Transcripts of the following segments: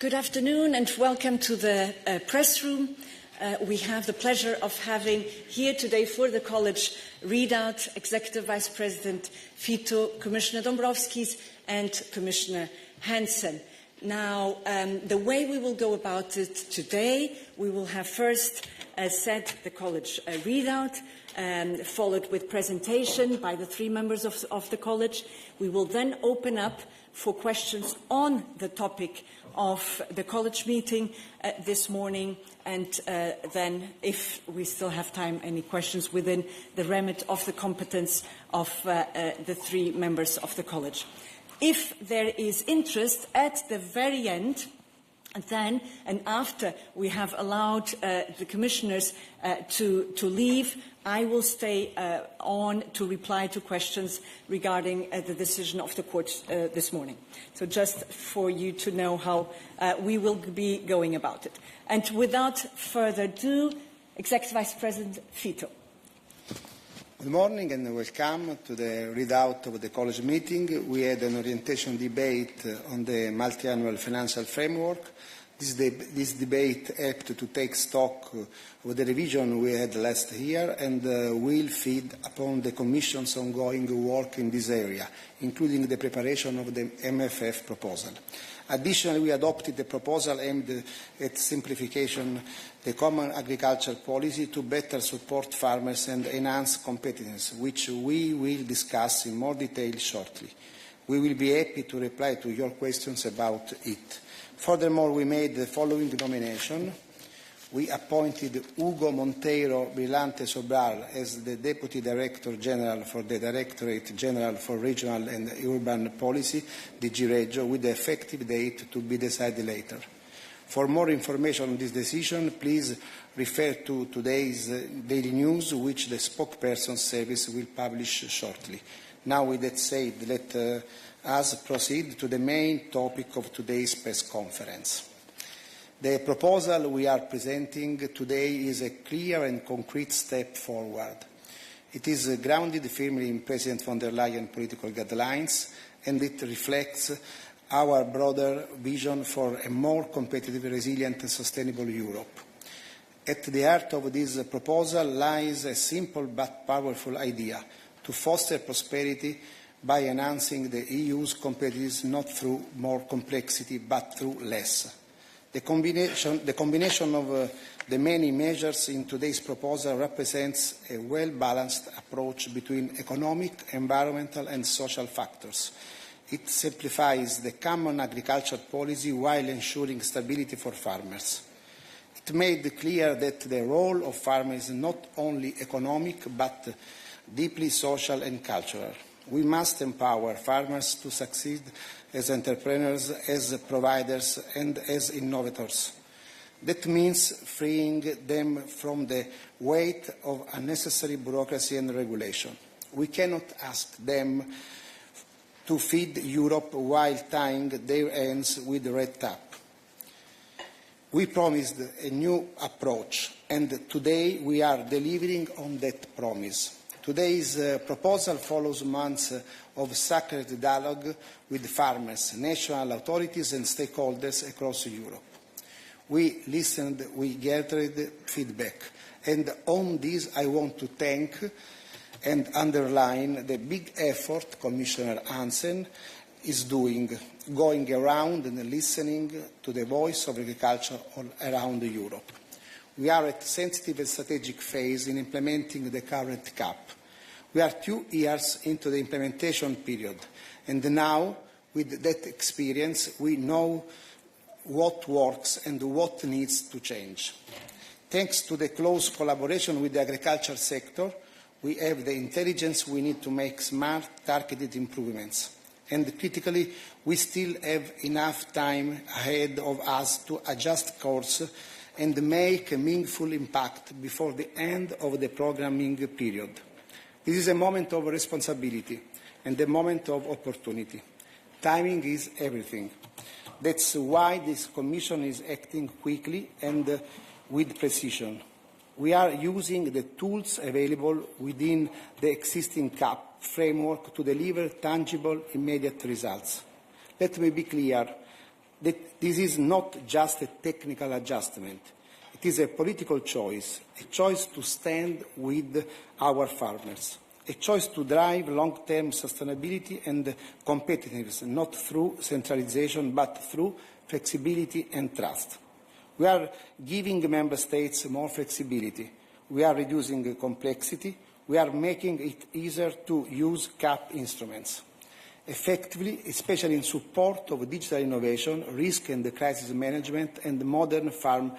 Good afternoon and welcome to the press room. We have the pleasure of having here today for the College readout Executive Vice President Fitto, Commissioner Dombrovskis and Commissioner Hansen. Now, the way we will go about it today, we will have first said the College readout, followed with presentation by the three members of the College. We will then open up for questions on the topic of the College meeting this morning, and then, if we still have time, any questions within the remit of the competence of the three members of the College. If there is interest at the very end, then, and after we have allowed the commissioners to leave, I will stay on to reply to questions regarding the decision of the court this morning. So just for you to know how we will be going about it. And without further ado, Executive Vice President Fitto. Good morning and welcome to the readout of the College meeting. We had an orientation debate on the multi-annual financial framework. This debate helped to take stock of the revision we had last year and will feed upon the Commission's ongoing work in this area, including the preparation of the MFF proposal. Additionally, we adopted a proposal aimed at simplification the common agricultural policy to better support farmers and enhance competitiveness, which we will discuss in more detail shortly. We will be happy to reply to your questions about it. Furthermore, we made the following nomination. We appointed Hugo Monteiro Brillante Sobral as the Deputy Director General for the Directorate General for Regional and Urban Policy, DG Regio, with the effective date to be decided later. For more information on this decision, please refer to today's daily news, which the spokesperson service will publish shortly. Now, with that said, let us proceed to the main topic of today's press conference. The proposal we are presenting today is a clear and concrete step forward. It is grounded firmly in President von der Leyen political guidelines, and it reflects our broader vision for a more competitive, resilient and sustainable Europe. At the heart of this proposal lies a simple but powerful idea: to foster prosperity by enhancing the EU's competitiveness not through more complexity but through less. The combination of the many measures in today's proposal represents a well-balanced approach between economic, environmental and social factors. It simplifies the common agricultural policy while ensuring stability for farmers. It made clear that the role of farmers is not only economic but deeply social and cultural. We must empower farmers to succeed as entrepreneurs, as providers and as innovators. That means freeing them from the weight of unnecessary bureaucracy and regulation. We cannot ask them to feed Europe while tying their hands with red tape. We promised a new approach, and today we are delivering on that promise. Today's proposal follows months of sacred dialogue with farmers, national authorities and stakeholders across Europe. We listened, we gathered feedback, and on this I want to thank and underline the big effort Commissioner Hansen is doing, going around and listening to the voice of agriculture all around Europe. We are at a sensitive and strategic phase in implementing the current CAP. We are 2 years into the implementation period, and now, with that experience, we know what works and what needs to change. Thanks to the close collaboration with the agriculture sector, we have the intelligence we need to make smart, targeted improvements. And critically, we still have enough time ahead of us to adjust course and make a meaningful impact before the end of the programming period. This is a moment of responsibility and a moment of opportunity. Timing is everything. That's why this Commission is acting quickly and with precision. We are using the tools available within the existing CAP framework to deliver tangible, immediate results. Let me be clear. that this is not just a technical adjustment. It is a political choice, a choice to stand with our farmers, a choice to drive long-term sustainability and competitiveness, not through centralization, but through flexibility and trust. We are giving Member States more flexibility. We are reducing complexity. We are making it easier to use CAP instruments effectively, especially in support of digital innovation, risk and crisis management, and modern farm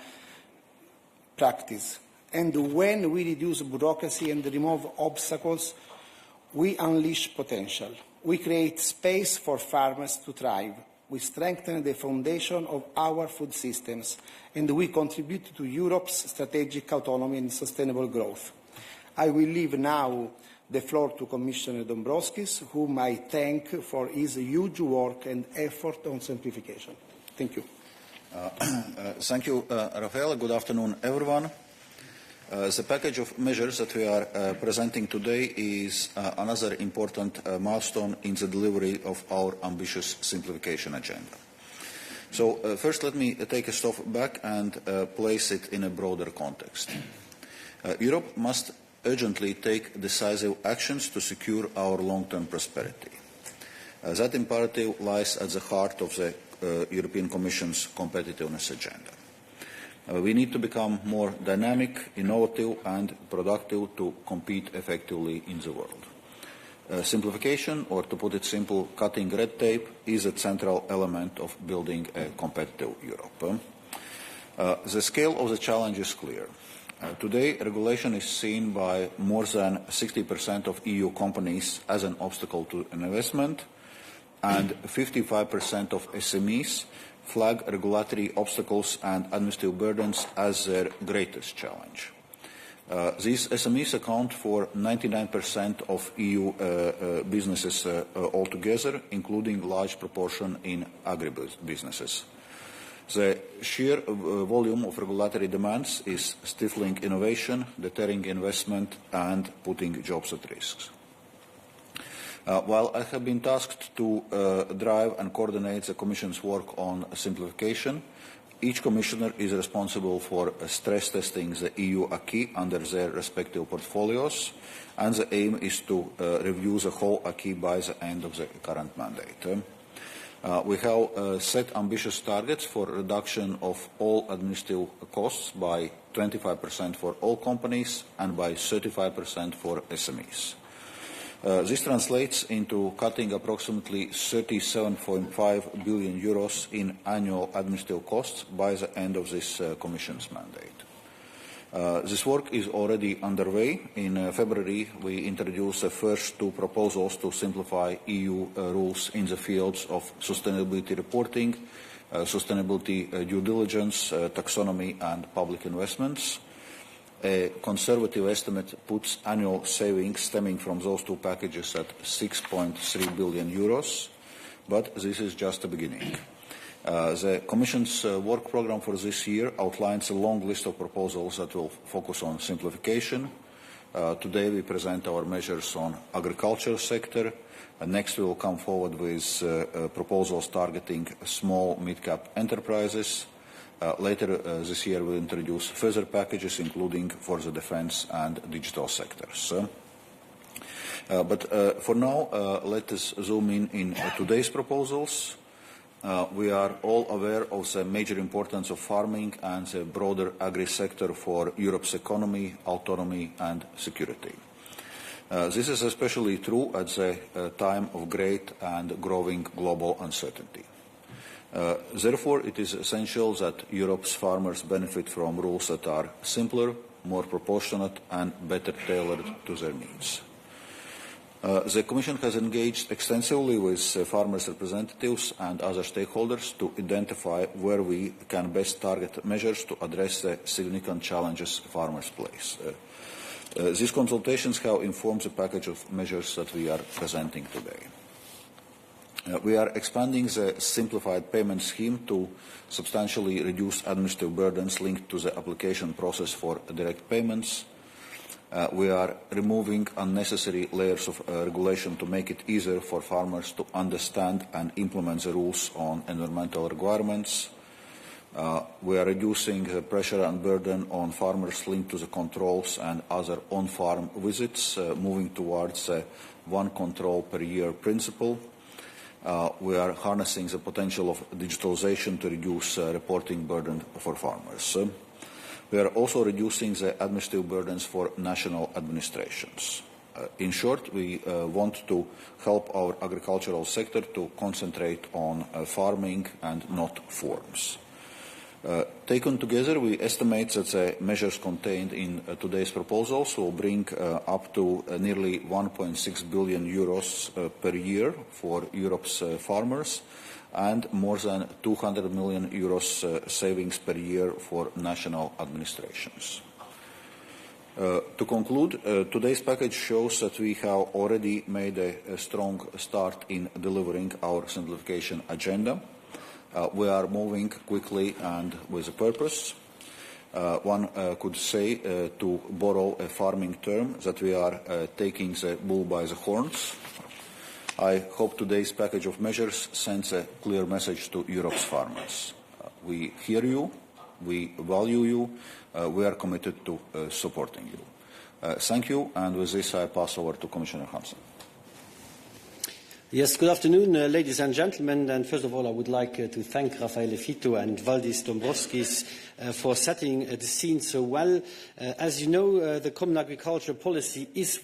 practice. And when we reduce bureaucracy and remove obstacles, we unleash potential. We create space for farmers to thrive. We strengthen the foundation of our food systems, and we contribute to Europe's strategic autonomy and sustainable growth. I will leave now the floor to Commissioner Dombrovskis, whom I thank for his huge work and effort on simplification. Thank you. Thank you, Raffaele. Good afternoon, everyone. The package of measures that we are presenting today is another important milestone in the delivery of our ambitious simplification agenda. So first let me take a step back and place it in a broader context. Europe must urgently take decisive actions to secure our long-term prosperity. That imperative lies at the heart of the European Commission's competitiveness agenda. We need to become more dynamic, innovative and productive to compete effectively in the world. Simplification, or to put it simple, cutting red tape, is a central element of building a competitive Europe. The scale of the challenge is clear. Today, regulation is seen by more than 60% of EU companies as an obstacle to investment, and 55% of SMEs flag regulatory obstacles and administrative burdens as their greatest challenge. These SMEs account for 99% of EU businesses altogether, including a large proportion in agribusinesses. The sheer volume of regulatory demands is stifling innovation, deterring investment and putting jobs at risk. While I have been tasked to drive and coordinate the Commission's work on simplification, each Commissioner is responsible for stress testing the EU acquis under their respective portfolios, and the aim is to review the whole acquis by the end of the current mandate. We have set ambitious targets for reduction of all administrative costs by 25% for all companies and by 35% for SMEs. This translates into cutting approximately 37.5 billion euros in annual administrative costs by the end of this Commission's mandate. This work is already underway. In February, we introduced the first two proposals to simplify EU rules in the fields of sustainability reporting, sustainability due diligence, taxonomy and public investments. A conservative estimate puts annual savings stemming from those two packages at 6.3 billion euros, but this is just the beginning. The Commission's work programme for this year outlines a long list of proposals that will focus on simplification. Today we present our measures on agriculture sector. Next we will come forward with proposals targeting small mid-cap enterprises. Later this year we'll introduce further packages including for the defence and digital sectors. But for now, let us zoom in today's proposals. We are all aware of the major importance of farming and the broader agri-sector for Europe's economy, autonomy and security. This is especially true at the time of great and growing global uncertainty. Therefore, it is essential that Europe's farmers benefit from rules that are simpler, more proportionate and better tailored to their needs. The Commission has engaged extensively with farmers' representatives and other stakeholders to identify where we can best target measures to address the significant challenges farmers face. These consultations have informed the package of measures that we are presenting today. We are expanding the simplified payment scheme to substantially reduce administrative burdens linked to the application process for direct payments. We are removing unnecessary layers of regulation to make it easier for farmers to understand and implement the rules on environmental requirements. We are reducing the pressure and burden on farmers linked to the controls and other on-farm visits, moving towards a one control per year principle. We are harnessing the potential of digitalization to reduce reporting burden for farmers. We are also reducing the administrative burdens for national administrations. In short, we want to help our agricultural sector to concentrate on farming and not forms. Taken together, we estimate that the measures contained in today's proposals will bring up to nearly 1.6 billion euros per year for Europe's farmers and more than 200 million euros savings per year for national administrations. To conclude, today's package shows that we have already made a strong start in delivering our simplification agenda. We are moving quickly and with a purpose. One could say, to borrow a farming term, that we are taking the bull by the horns. I hope today's package of measures sends a clear message to Europe's farmers. We hear you, we value you, we are committed to supporting you. Thank you, and with this I pass over to Commissioner Hansen. Yes, good afternoon, ladies and gentlemen. And first of all, I would like to thank Raffaele Fitto and Valdis Dombrovskis for setting the scene so well. As you know, the common agriculture policy is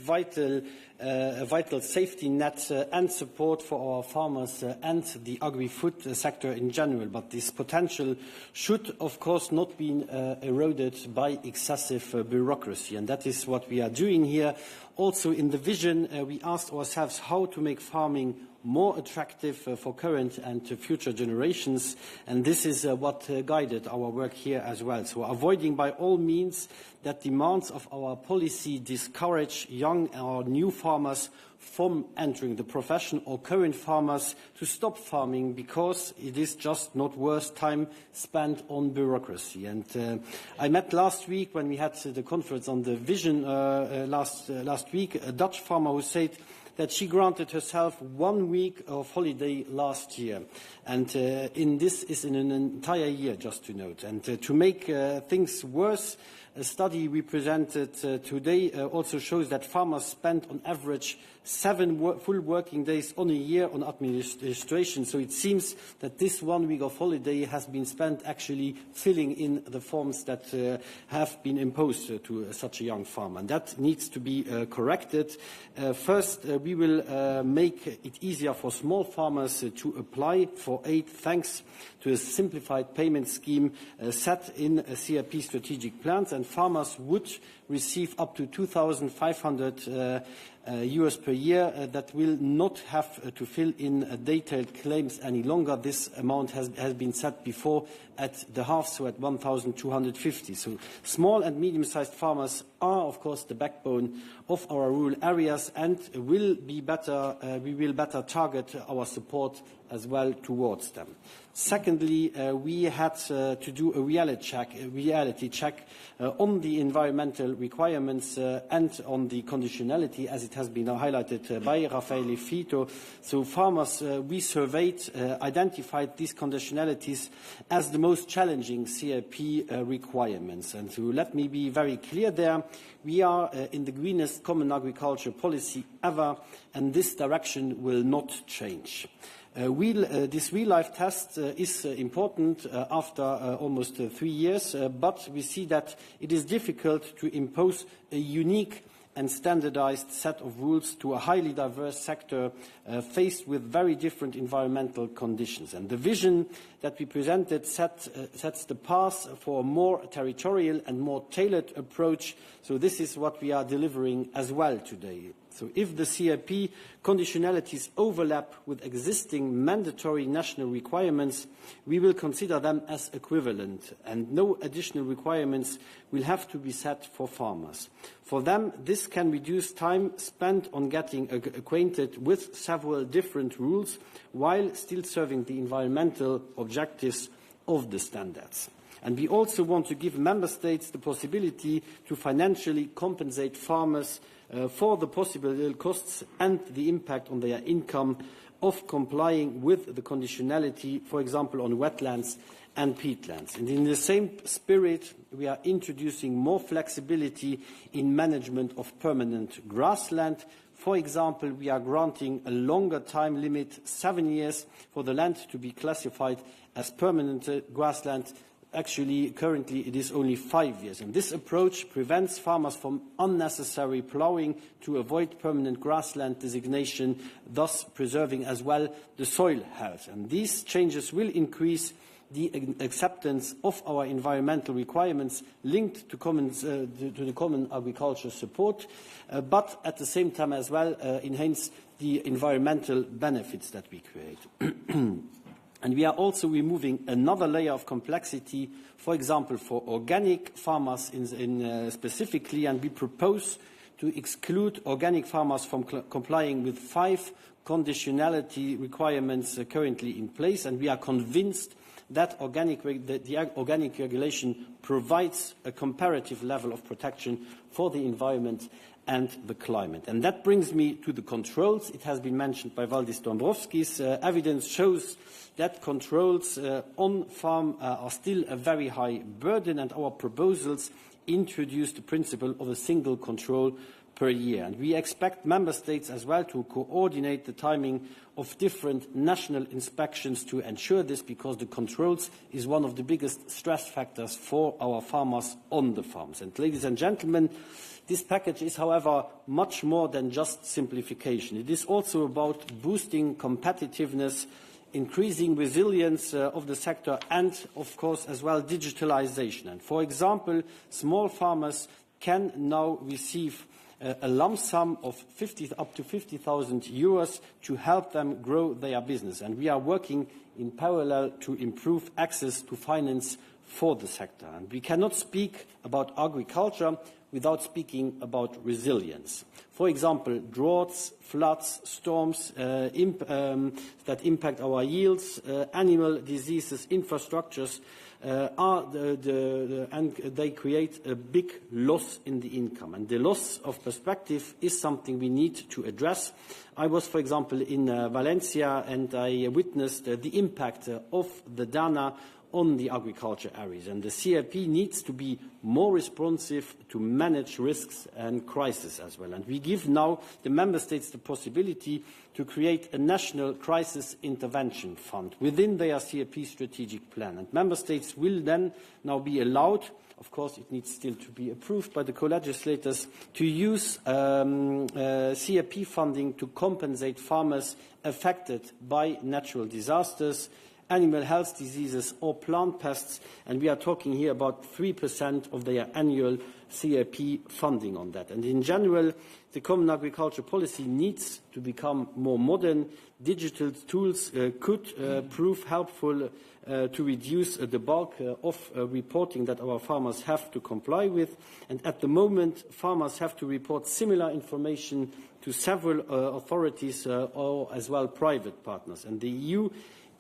a vital safety net and support for our farmers and the agri-food sector in general. But this potential should, of course, not be eroded by excessive bureaucracy. And that is what we are doing here. Also, in the vision, we asked ourselves how to make farming more attractive for current and future generations, and this is what guided our work here as well. So avoiding by all means that demands of our policy discourage young or new farmers from entering the profession or current farmers to stop farming because it is just not worth time spent on bureaucracy. And I met last week when we had the conference on the vision last week, a Dutch farmer who said that she granted herself 1 week of holiday last year. And this is in an entire year, just to note. And to make things worse, a study we presented today also shows that farmers spend on average 7 full working days on a year on administration. So it seems that this 1 week of holiday has been spent actually filling in the forms that have been imposed to such a young farmer. And that needs to be corrected. First, we will make it easier for small farmers to apply for aid thanks to a simplified payment scheme set in CRP strategic plans, and farmers would receive up to 2,500 euros per year that will not have to fill in detailed claims any longer. This amount has been set before at the half, so at 1,250. So small and medium-sized farmers are, of course, the backbone of our rural areas, and we will better target our support as well towards them. Secondly, we had to do a reality check on the environmental requirements and on the conditionality, as it has been highlighted by Raffaele Fitto. So farmers we surveyed identified these conditionalities as the most challenging CAP requirements. And so let me be very clear there. We are in the greenest common agriculture policy ever, and this direction will not change. This real-life test is important after almost 3 years, but we see that it is difficult to impose a unique and standardized set of rules to a highly diverse sector faced with very different environmental conditions. And the vision that we presented sets the path for a more territorial and more tailored approach. So this is what we are delivering as well today. So if the CAP conditionalities overlap with existing mandatory national requirements, we will consider them as equivalent, and no additional requirements will have to be set for farmers. For them, this can reduce time spent on getting acquainted with several different rules while still serving the environmental objectives of the standards. And we also want to give member states the possibility to financially compensate farmers for the possible costs and the impact on their income of complying with the conditionality, for example, on wetlands and peatlands. And in the same spirit, we are introducing more flexibility in management of permanent grassland. For example, we are granting a longer time limit, 7 years, for the land to be classified as permanent grassland. Actually, currently it is only 5 years. And this approach prevents farmers from unnecessary ploughing to avoid permanent grassland designation, thus preserving as well the soil health. And these changes will increase the acceptance of our environmental requirements linked to the common agricultural support, but at the same time as well enhance the environmental benefits that we create. And we are also removing another layer of complexity, for example, for organic farmers specifically, and we propose to exclude organic farmers from complying with 5 conditionality requirements currently in place, and we are convinced that the organic regulation provides a comparative level of protection for the environment and the climate. And that brings me to the controls. It has been mentioned by Valdis Dombrovskis. Evidence shows that controls on farm are still a very high burden, and our proposals introduce the principle of a single control per year. And we expect member states as well to coordinate the timing of different national inspections to ensure this, because the controls is one of the biggest stress factors for our farmers on the farms. And ladies and gentlemen, this package is, however, much more than just simplification. It is also about boosting competitiveness, increasing resilience of the sector, and, of course, as well, digitalization. And, for example, small farmers can now receive a lump sum of up to 50,000 euros to help them grow their business. And we are working in parallel to improve access to finance for the sector. And we cannot speak about agriculture without speaking about resilience. For example, droughts, floods, storms that impact our yields, animal diseases, infrastructures, and they create a big loss in the income. And the loss of perspective is something we need to address. I was, for example, in Valencia, and I witnessed the impact of the DANA on the agriculture areas. And the CAP needs to be more responsive to manage risks and crises as well. And we give now the member states the possibility to create a national crisis intervention fund within their CAP strategic plan. And member states will then now be allowed, of course it needs still to be approved by the co-legislators, to use CAP funding to compensate farmers affected by natural disasters, animal health diseases or plant pests, and we are talking here about 3% of their annual CAP funding on that. And in general, the common agriculture policy needs to become more modern. Digital tools could prove helpful to reduce the bulk of reporting that our farmers have to comply with. And at the moment, farmers have to report similar information to several authorities or as well private partners. And the EU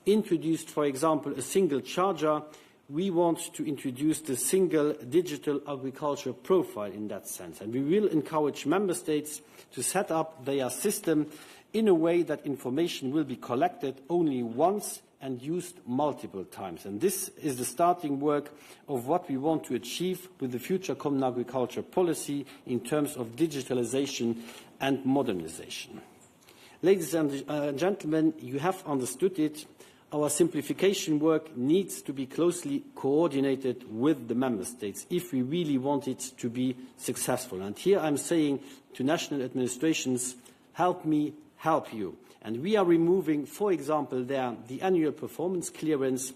introduced, for example, a single charger. We want to introduce the single digital agriculture profile in that sense. And we will encourage member states to set up their system in a way that information will be collected only once and used multiple times. And this is the starting work of what we want to achieve with the future common agriculture policy in terms of digitalization and modernization. Ladies and gentlemen, you have understood it. Our simplification work needs to be closely coordinated with the member states if we really want it to be successful. And here I'm saying to national administrations, help me, help you. And we are removing, for example, the annual performance clearance,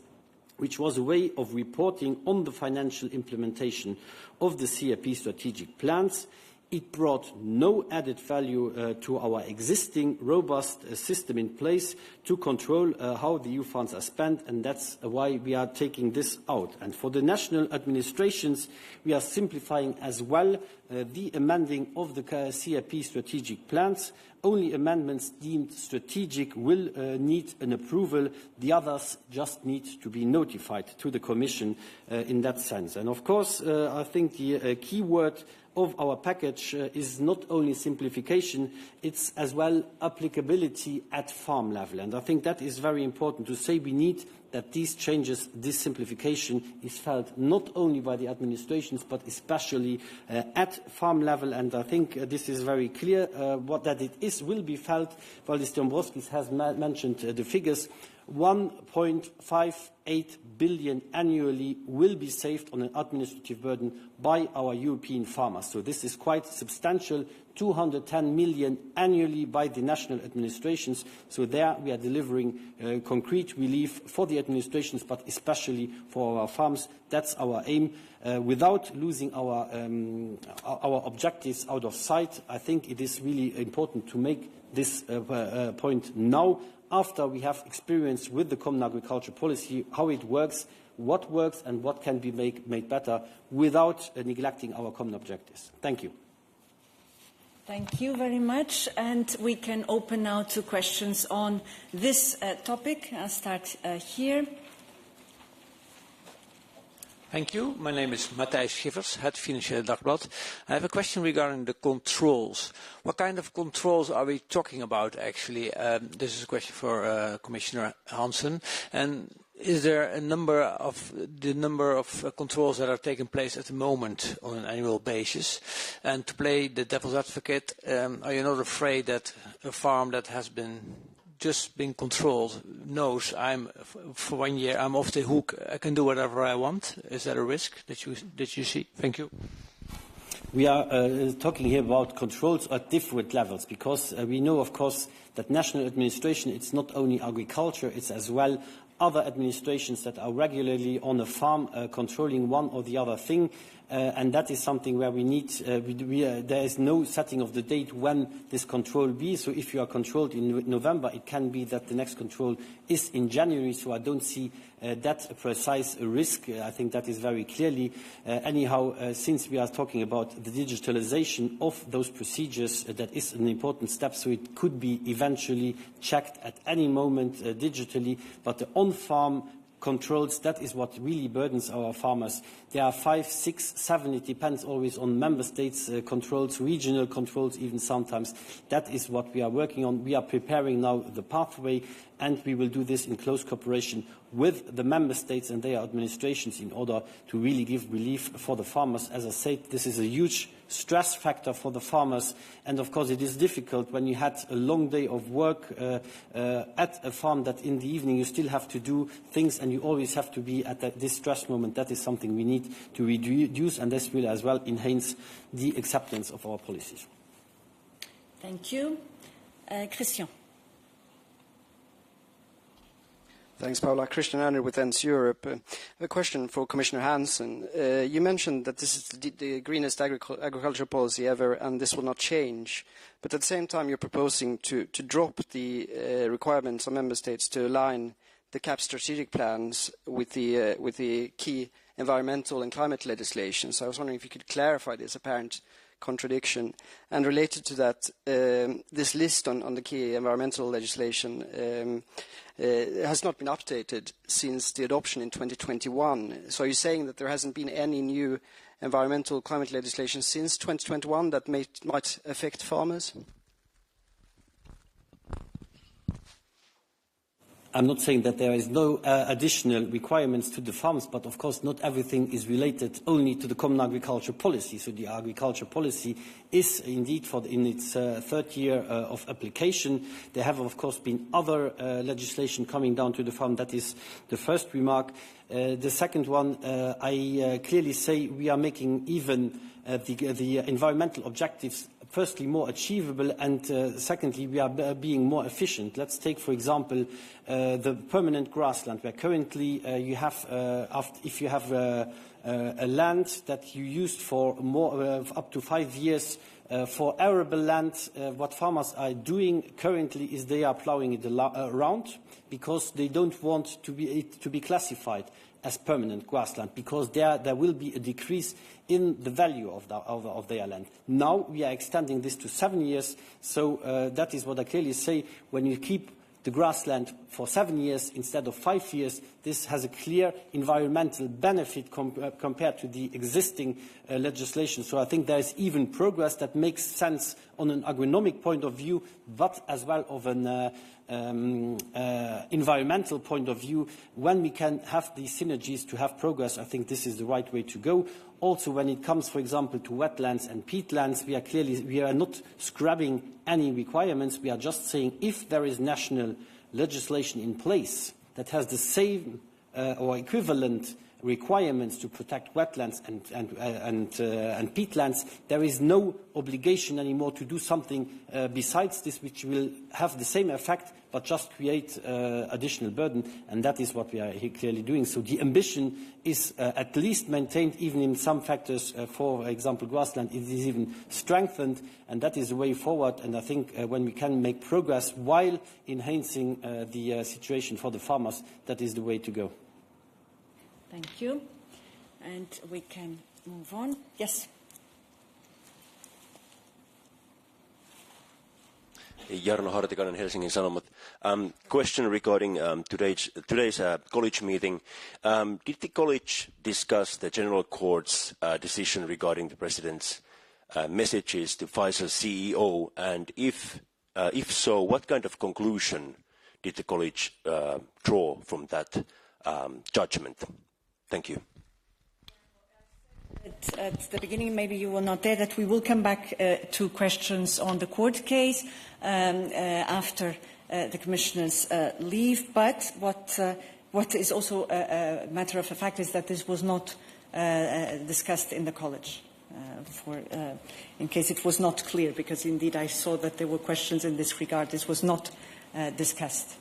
which was a way of reporting on the financial implementation of the CAP strategic plans. It brought no added value to our existing robust system in place to control how the EU funds are spent, and that's why we are taking this out. And for the national administrations, we are simplifying as well the amending of the CAP strategic plans. Only amendments deemed strategic will need an approval. The others just need to be notified to the Commission in that sense. And of course, I think the key word of our package is not only simplification, it's as well applicability at farm level. And I think that is very important to say. We need that these changes, this simplification is felt not only by the administrations but especially at farm level. And I think this is very clear that it will be felt. Valdis Dombrovskis has mentioned the figures. 1.58 billion annually will be saved on an administrative burden by our European farmers. So this is quite substantial. 210 million annually by the national administrations. So there we are delivering concrete relief for the administrations, but especially for our farms. That's our aim. Without losing our objectives out of sight, I think it is really important to make this point now, after we have experience with the common agriculture policy, how it works and what can be made better without neglecting our common objectives. Thank you. Thank you very much. And we can open now to questions on this topic. I'll start here. Thank you. My name is Matthijs Schiffers, Head Financiële Dagblad. I have a question regarding the controls. What kind of controls are we talking about, actually? This is a question for Commissioner Hansen. And is there a number of controls that are taking place at the moment on an annual basis? And to play the devil's advocate, are you not afraid that a farm that has just been controlled knows for 1 year I'm off the hook, I can do whatever I want? Is that a risk that you see? Thank you. We are talking here about controls at different levels, because we know, of course, that national administration, it's not only agriculture, it's as well other administrations that are regularly on a farm controlling one or the other thing. And that is something where we need, there is no setting of the date when this control will be. So if you are controlled in November, it can be that the next control is in January. So I don't see that precise risk. I think that is very clearly. Anyhow, since we are talking about the digitalization of those procedures, that is an important step. So it could be eventually checked at any moment digitally. But the on-farm controls, that is what really burdens our farmers. There are 5, 6, 7, it depends always on member states' controls, regional controls even sometimes. That is what we are working on. We are preparing now the pathway, and we will do this in close cooperation with the member states and their administrations in order to really give relief for the farmers. As I said, this is a huge stress factor for the farmers, and of course it is difficult when you had a long day of work at a farm, that in the evening you still have to do things and you always have to be at this stress moment. That is something we need to reduce, and this will as well enhance the acceptance of our policies. Thank you. Christian. Thanks, Paula. Christian Anner with ENS Europe. A question for Commissioner Hansen. You mentioned that this is the greenest agriculture policy ever, and this will not change. But at the same time, you're proposing to drop the requirements on member states to align the CAP strategic plans with the key environmental and climate legislation. So I was wondering if you could clarify this apparent contradiction. And related to that, this list on the key environmental legislation has not been updated since the adoption in 2021. So are you saying that there hasn't been any new environmental climate legislation since 2021 that might affect farmers? I'm not saying that there is no additional requirements to the farms, but of course not everything is related only to the common agriculture policy. So the agriculture policy is indeed in its third year of application. There have of course been other legislation coming down to the farm. That is the first remark. The second one, I clearly say we are making even the environmental objectives firstly, more achievable, and secondly, we are being more efficient. Let's take, for example, the permanent grassland, where currently you have, if you have a land that you used for more, up to 5 years, for arable land, what farmers are doing currently is they are ploughing it around because they don't want to be classified as permanent grassland, because there will be a decrease in the value of their land. Now we are extending this to 7 years, so that is what I clearly say. When you keep the grassland for 7 years instead of 5 years, this has a clear environmental benefit compared to the existing legislation. So I think there is even progress that makes sense on an agronomic point of view, but as well of an environmental point of view. When we can have these synergies to have progress, I think this is the right way to go. Also, when it comes, for example, to wetlands and peatlands, we are not scrubbing any requirements. We are just saying if there is national legislation in place that has the same or equivalent requirements to protect wetlands and peatlands, there is no obligation anymore to do something besides this, which will have the same effect but just create additional burden, and that is what we are clearly doing. So the ambition is at least maintained, even in some factors, for example, grassland, it is even strengthened, and that is the way forward. And I think when we can make progress while enhancing the situation for the farmers, that is the way to go. Thank you. And we can move on. Yes. Jarno Hartikainen, Helsingin Sanomat. Question regarding today's college meeting. Did the college discuss the General Court's decision regarding the President's messages to Pfizer CEO? And if so, what kind of conclusion did the college draw from that judgment? Thank you. At the beginning, maybe you were not there, that we will come back to questions on the court case after the Commissioners leave. But what is also a matter of fact is that this was not discussed in the college, in case it was not clear, because indeed I saw that there were questions in this regard. This was not discussed.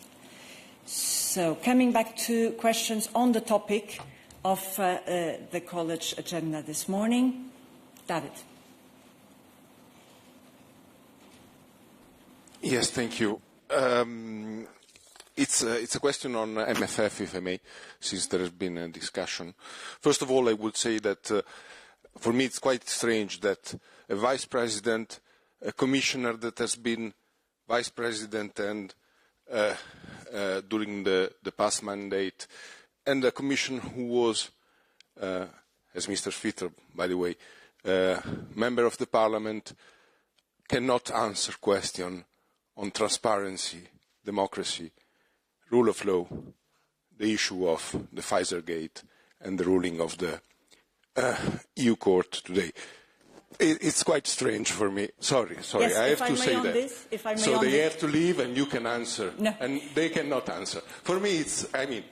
So coming back to questions on the topic of the college agenda this morning. David. Yes, thank you. It's a question on MFF, if I may, since there has been a discussion. First of all, I would say that for me it's quite strange that a vice president, a commissioner that has been vice president and during the past mandate, and a commission who was, as Mr. Fitto, by the way, member of the parliament, cannot answer questions on transparency, democracy, rule of law, the issue of the Pfizer gate, and the ruling of the EU court today. It's quite strange for me. Sorry, yes, I have to say that. If I may so on they this. have to leave and you can answer, no. and they cannot answer. For me, it's, I mean,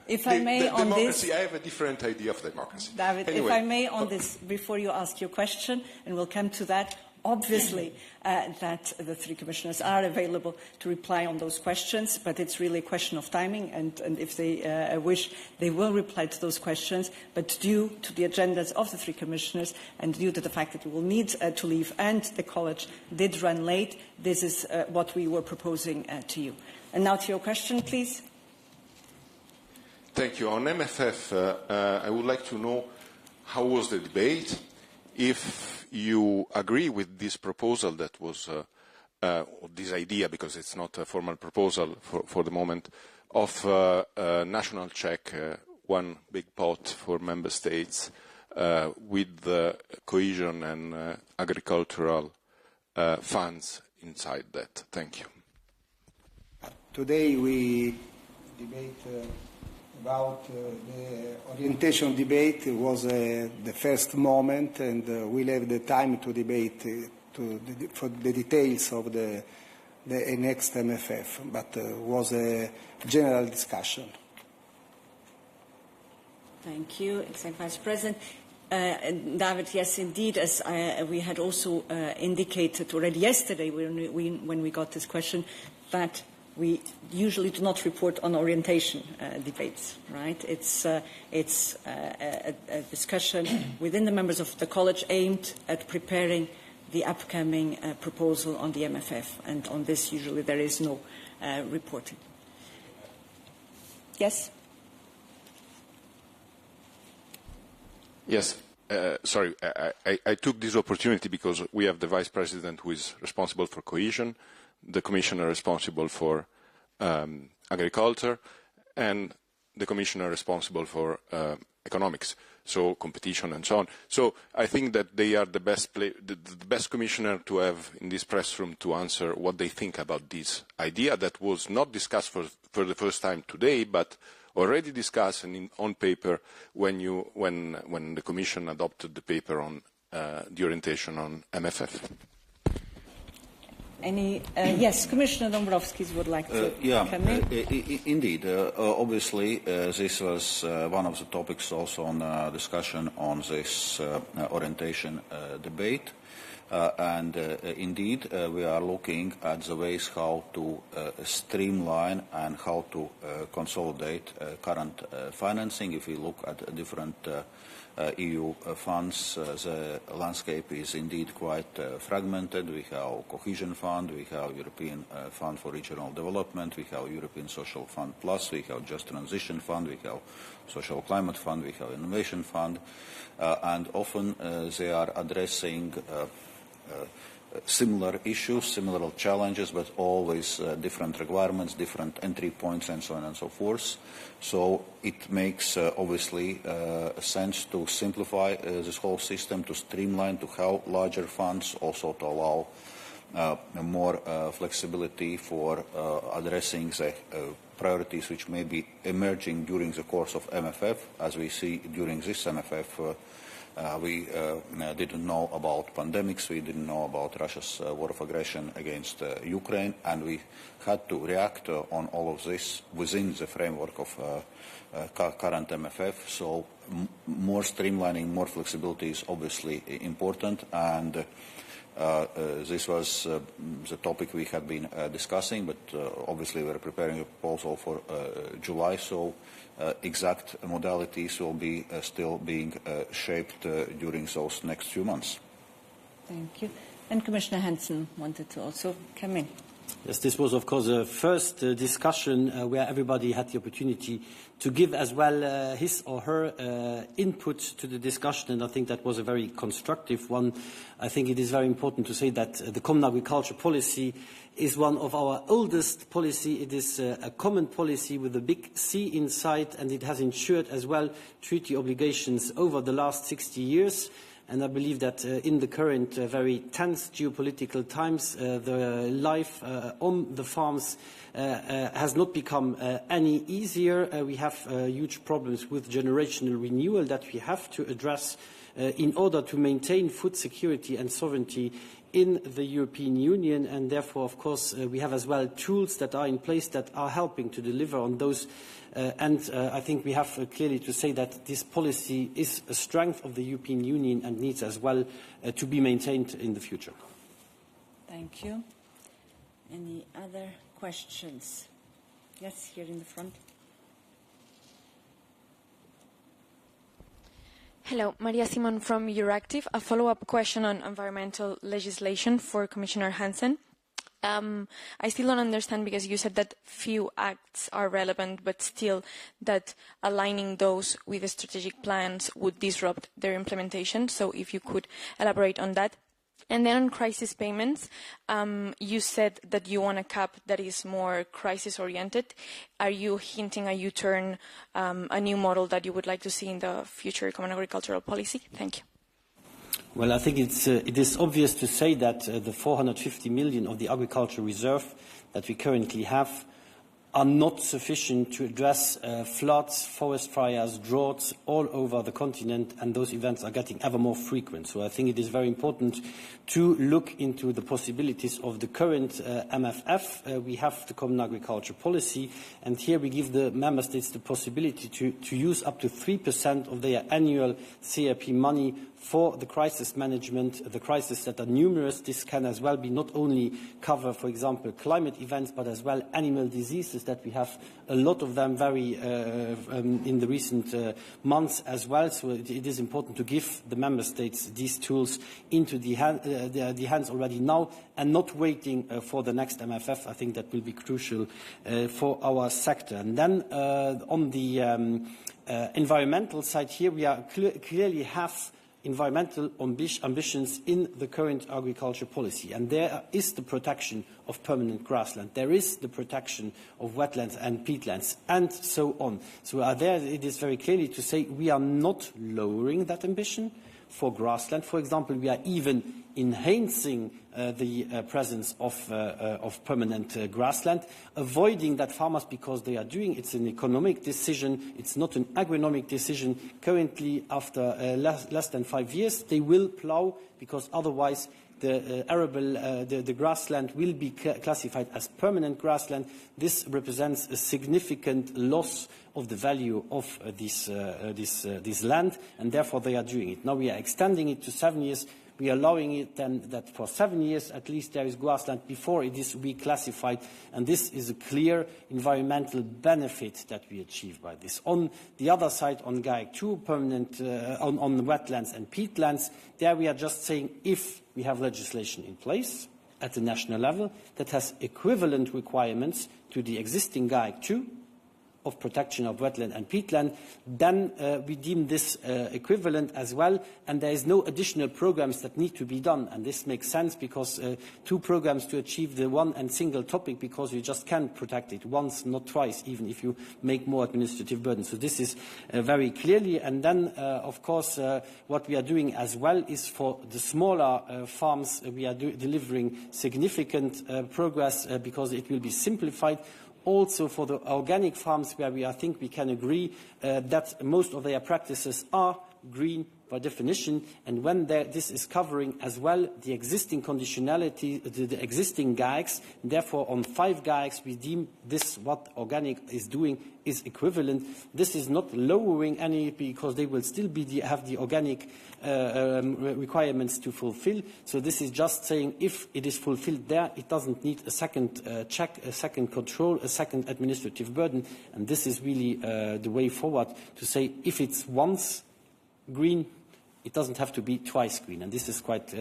if I may on democracy, this, I have a different idea of democracy. David, anyway. if I may on this, before you ask your question, and we'll come to that, obviously that the three commissioners are available to reply on those questions, but it's really a question of timing, and if they wish, they will reply to those questions. But due to the agendas of the three commissioners, and due to the fact that we will need to leave, and the college did run late, this is what we were proposing to you. And now to your question, please. Thank you. On MFF, I would like to know how was the debate, if you agree with this proposal that was, or this idea, because it's not a formal proposal for the moment, of a national check, one big pot for member states with the cohesion and agricultural funds inside that. Thank you. Today we debate about the orientation debate. Was the first moment, and we'll have the time to debate for the details of the next MFF, but was a general discussion. Thank you, Executive Vice President. David, yes, indeed, as we had also indicated already yesterday when we got this question, that we usually do not report on orientation debates, right? It's a discussion within the members of the college aimed at preparing the upcoming proposal on the MFF, and on this usually there is no reporting. Yes? Yes. Sorry, I took this opportunity because we have the Vice President who is responsible for cohesion, the Commissioner responsible for agriculture, and the Commissioner responsible for economics, so competition and so on. So I think that they are the best Commissioner to have in this press room to answer what they think about this idea that was not discussed for the first time today, but already discussed and on paper when the Commission adopted the paper on the orientation on MFF. Yes, Commissioner Dombrovskis would like to come in. Indeed. Obviously, this was one of the topics also on discussion on this orientation debate. Indeed, we are looking at the ways how to streamline and how to consolidate current financing. If we look at different EU funds, the landscape is indeed quite fragmented. We have Cohesion Fund, we have European Fund for Regional Development, we have European Social Fund Plus, we have Just Transition Fund, we have Social Climate Fund, we have Innovation Fund, and often they are addressing similar issues, similar challenges, but always different requirements, different entry points, and so on and so forth. So it makes obviously sense to simplify this whole system, to streamline, to have larger funds, also to allow more flexibility for addressing the priorities which may be emerging during the course of MFF. As we see during this MFF, we didn't know about pandemics, we didn't know about Russia's war of aggression against Ukraine, and we had to react on all of this within the framework of current MFF. So more streamlining, more flexibility is obviously important, and this was the topic we had been discussing, but obviously we're preparing a proposal for July, so exact modalities will be still being shaped during those next few months. Thank you. And Commissioner Hansen wanted to also come in. Yes, this was, of course, the first discussion where everybody had the opportunity to give as well his or her input to the discussion, and I think that was a very constructive one. I think it is very important to say that the Common Agriculture Policy is one of our oldest policy. It is a common policy with a big C inside, and it has ensured as well treaty obligations over the last 60 years. And I believe that in the current very tense geopolitical times, the life on the farms has not become any easier. We have huge problems with generational renewal that we have to address in order to maintain food security and sovereignty in the European Union, and therefore, of course, we have as well tools that are in place that are helping to deliver on those. I think we have clearly to say that this policy is a strength of the European Union and needs as well to be maintained in the future. Thank you. Any other questions? Yes, here in the front. Hello, Maria Simon from Euractiv. A follow-up question on environmental legislation for Commissioner Hansen. I still don't understand, because you said that few acts are relevant, but still that aligning those with the strategic plans would disrupt their implementation. So if you could elaborate on that. And then on crisis payments, you said that you want a cap that is more crisis-oriented. Are you hinting a U-turn, a new model that you would like to see in the future Common Agricultural Policy? Thank you. Well, I think it is obvious to say that the 450 million of the agriculture reserve that we currently have are not sufficient to address floods, forest fires, droughts all over the continent, and those events are getting ever more frequent. So I think it is very important to look into the possibilities of the current MFF. We have the Common Agriculture Policy, and here we give the Member States the possibility to use up to 3% of their annual CAP money for the crisis management, the crises that are numerous. This can as well be not only cover, for example, climate events, but as well animal diseases that we have a lot of them very in the recent months as well. So it is important to give the Member States these tools into the hands already now and not waiting for the next MFF. I think that will be crucial for our sector. And then on the environmental side here, we are clearly have environmental ambitions in the current agriculture policy. And there is the protection of permanent grassland, there is the protection of wetlands and peatlands, and so on. So there it is very clearly to say we are not lowering that ambition for grassland. For example, we are even enhancing the presence of permanent grassland, avoiding that farmers, because they are doing it's an economic decision, it's not an agronomic decision. Currently, after less than 5 years, they will plough, because otherwise the arable, the grassland will be classified as permanent grassland. This represents a significant loss of the value of this land, and therefore they are doing it. Now we are extending it to 7 years. We are allowing it then that for 7 years at least there is grassland before it is reclassified, and this is a clear environmental benefit that we achieve by this. On the other side, on GAEC 2, permanent on wetlands and peatlands, there we are just saying if we have legislation in place at the national level that has equivalent requirements to the existing GAEC 2 of protection of wetland and peatland, then we deem this equivalent as well, and there is no additional programs that need to be done. And this makes sense, because 2 programs to achieve the one and single topic, because you just can't protect it once, not twice, even if you make more administrative burden. So this is very clearly. And then, of course, what we are doing as well is for the smaller farms, we are delivering significant progress because it will be simplified. Also for the organic farms, where I think we can agree that most of their practices are green by definition, and when this is covering as well the existing conditionality, the existing GAECs, therefore on 5 GAECs we deem this what organic is doing is equivalent. This is not lowering any, because they will still have the organic requirements to fulfill. So this is just saying if it is fulfilled there, it doesn't need a second check, a second control, a second administrative burden. And this is really the way forward, to say if it's once green, it doesn't have to be twice green, and this is quite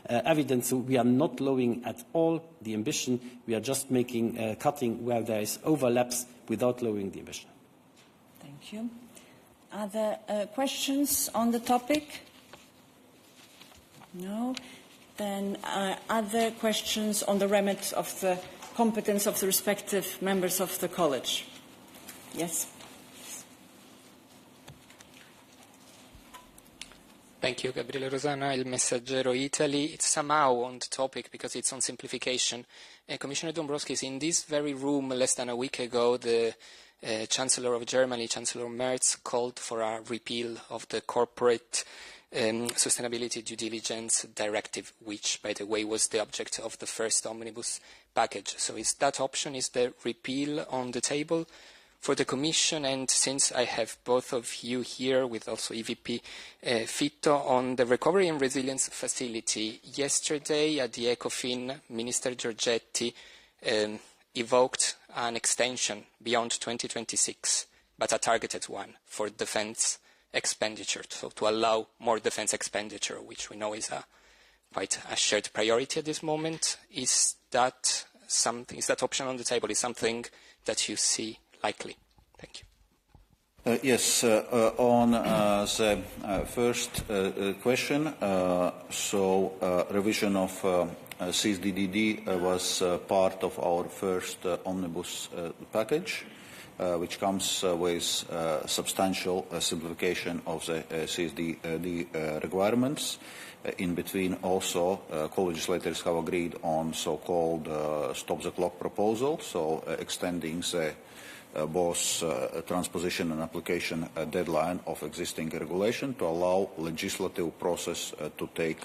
evident. So we are not lowering at all the ambition. We are just making cutting where there is overlaps without lowering the ambition. Thank you. Other questions on the topic? No. Then other questions on the remit of the competence of the respective members of the college? Yes. Thank you, Gabriele Rosana, Il Messaggero Italy. It's somehow on the topic because it's on simplification. Commissioner Dombrovskis, in this very room less than a week ago, the Chancellor of Germany, Chancellor Merz, called for a repeal of the corporate sustainability due diligence directive, which, by the way, was the object of the first Omnibus package. So is that option, is the repeal on the table for the Commission? And since I have both of you here, with also EVP Fitto, on the Recovery and Resilience Facility, yesterday at the ECOFIN, Minister Giorgetti evoked an extension beyond 2026, but a targeted one for defence expenditure, so to allow more defence expenditure, which we know is quite a shared priority at this moment. Is that option on the table? Is something that you see likely? Thank you. Yes, on the first question, revision of CSDDD was part of our first Omnibus package, which comes with substantial simplification of the CSD requirements. In between, also, co-legislators have agreed on so-called stop-the-clock proposal, so extending the both transposition and application deadline of existing regulation to allow legislative process to take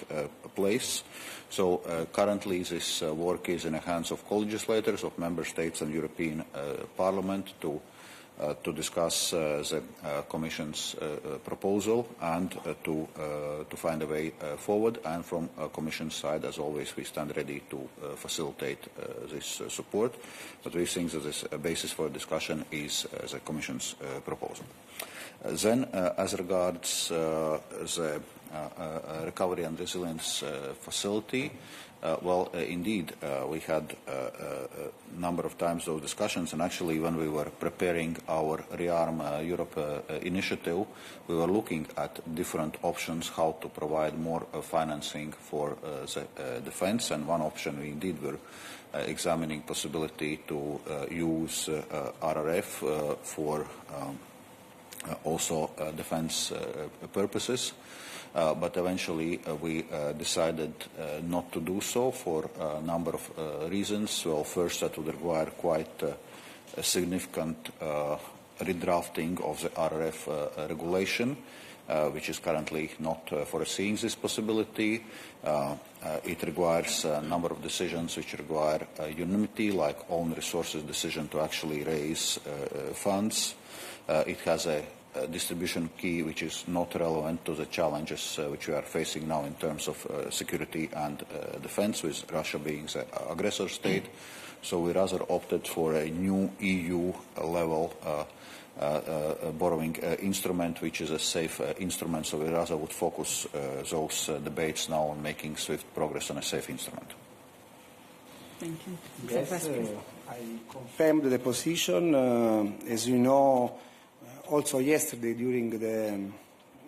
place. So currently this work is in the hands of co-legislators of Member States and European Parliament to discuss the Commission's proposal and to find a way forward. And from Commission's side, as always, we stand ready to facilitate this support. But we think that this basis for discussion is the Commission's proposal. Then, as regards the recovery and resilience facility, indeed, we had a number of times those discussions, and actually when we were preparing our Rearm Europe initiative, we were looking at different options how to provide more financing for the defense, and one option we indeed were examining possibility to use RRF for also defense purposes. But eventually we decided not to do so for a number of reasons. Well, first, that would require quite a significant redrafting of the RRF regulation, which is currently not foreseeing this possibility. It requires a number of decisions which require unanimity, like own resources decision to actually raise funds. It has a distribution key which is not relevant to the challenges which we are facing now in terms of security and defense, with Russia being the aggressor state. So we rather opted for a new EU-level borrowing instrument, which is a safe instrument. So we rather would focus those debates now on making swift progress on a safe instrument. Thank you. Yes, I confirmed the position. As you know, also yesterday during the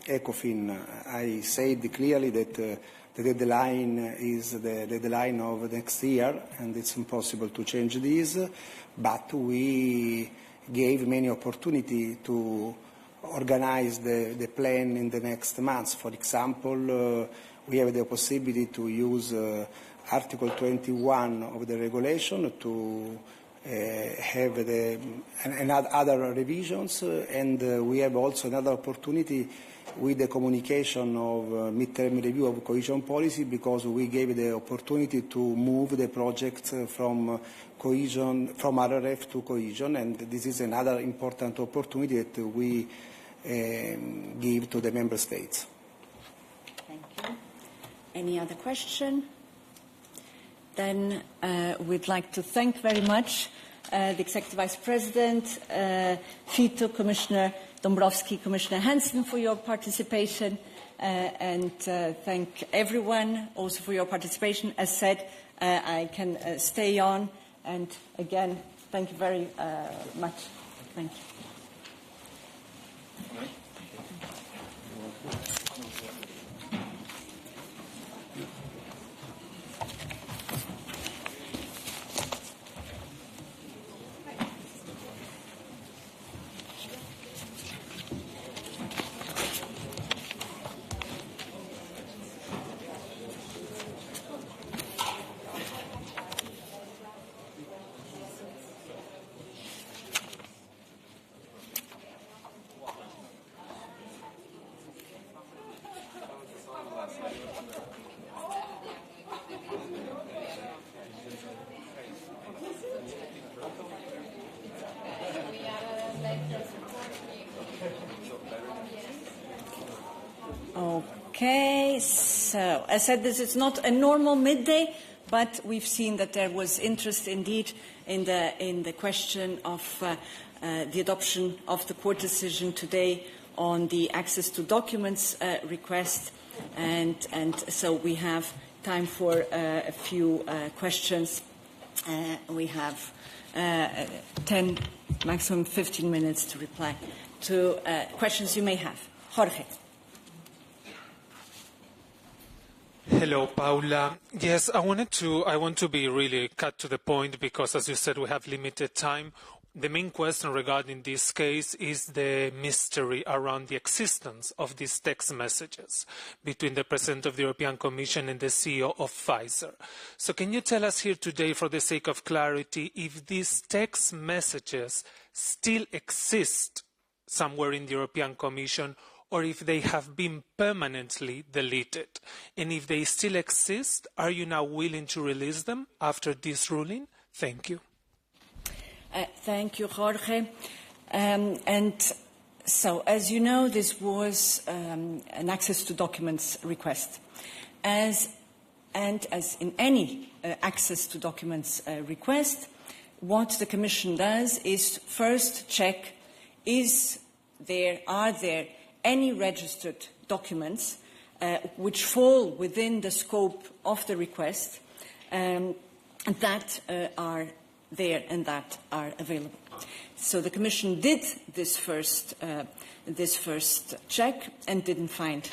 ECOFIN, I said clearly that the deadline is the deadline of next year, and it's impossible to change this. But we gave many opportunities to organize the plan in the next months. For example, we have the possibility to use Article 21 of the regulation to have other revisions, and we have also another opportunity with the communication of mid-term review of cohesion policy, because we gave the opportunity to move the projects from cohesion, from RRF to cohesion, and this is another important opportunity that we give to the member states. Thank you. Any other question? Then we'd like to thank very much the Executive Vice President, Fitto, Commissioner Dombrovskis, Commissioner Hansen for your participation, and thank everyone also for your participation. As said, I can stay on, and again, thank you very much. Thank you. Okay, so as said, this is not a normal midday, but we've seen that there was interest indeed in the question of the adoption of the court decision today on the access to documents request, and so we have time for a few questions. We have 10, maximum 15 minutes to reply to questions you may have. Jorge. Hello, Paula. Yes, I want to be really cut to the point, because, as you said, we have limited time. the main question regarding this case is the mystery around the existence of these text messages between the President of the European Commission and the CEO of Pfizer. So can you tell us here today, for the sake of clarity, if these text messages still exist somewhere in the European Commission, or if they have been permanently deleted? And if they still exist, are you now willing to release them after this ruling? Thank you. Thank you, Jorge. And so, as you know, this was an access to documents request. As in any access to documents request, what the Commission does is first check, are there any registered documents which fall within the scope of the request that are there and that are available. So the Commission did this first check and didn't find